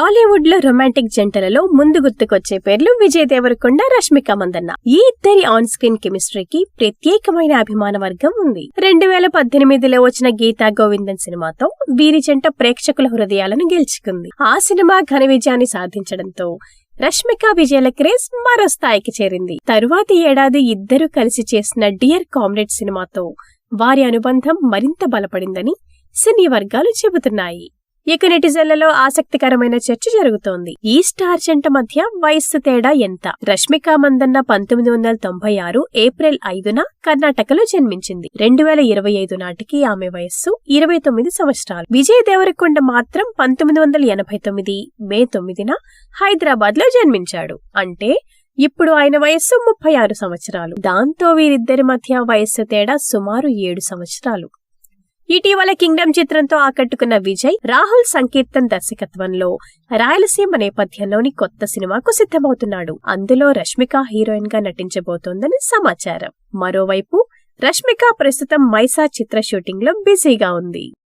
టాలీవుడ్ లో రొమాంటిక్ జంటలలో ముందు గుర్తుకొచ్చే పేర్లు విజయ్ దేవరకొండ, రష్మిక మందన్న. ఈ ఇద్దరి ఆన్ స్క్రీన్ కెమిస్ట్రీకి ప్రత్యేకమైన అభిమాన వర్గం ఉంది. 2018లో వచ్చిన గీతా గోవిందన్ సినిమాతో వీరి జంట ప్రేక్షకుల హృదయాలను గెలుచుకుంది. ఆ సినిమా ఘన విజయాన్ని సాధించడంతో రష్మిక విజయ్ల క్రేజ్ మరో స్థాయికి చేరింది. తరువాతి ఏడాది ఇద్దరు కలిసి చేసిన డియర్ కామ్రేడ్ సినిమాతో వారి అనుబంధం మరింత బలపడిందని సినీ వర్గాలు చెబుతున్నాయి. ఇక నెటిజన్లలో ఆసక్తికరమైన చర్చ జరుగుతోంది. ఈ స్టార్ జంట మధ్య వయస్సు తేడా ఎంత? రష్మిక మందన్న 1996 ఏప్రిల్ 5న కర్ణాటకలో జన్మించింది. 2025 నాటికి ఆమె వయస్సు 29 సంవత్సరాలు. విజయ్ దేవరకొండ మాత్రం 1989 మే 9న హైదరాబాద్ లో జన్మించాడు. అంటే ఇప్పుడు ఆయన వయస్సు 36 సంవత్సరాలు. దాంతో వీరిద్దరి మధ్య వయస్సు తేడా సుమారు 7 సంవత్సరాలు. ఇటీవల కింగ్డమ్ చిత్రంతో ఆకట్టుకున్న విజయ్, రాహుల్ సంకీర్తన్ దర్శకత్వంలో రాయలసీమ నేపథ్యంలోని కొత్త సినిమాకు సిద్ధమవుతున్నాడు. అందులో రష్మిక హీరోయిన్ గా నటించబోతోందని సమాచారం. మరోవైపు రష్మిక ప్రస్తుతం మైసా చిత్ర షూటింగ్ లో బిజీగా ఉంది.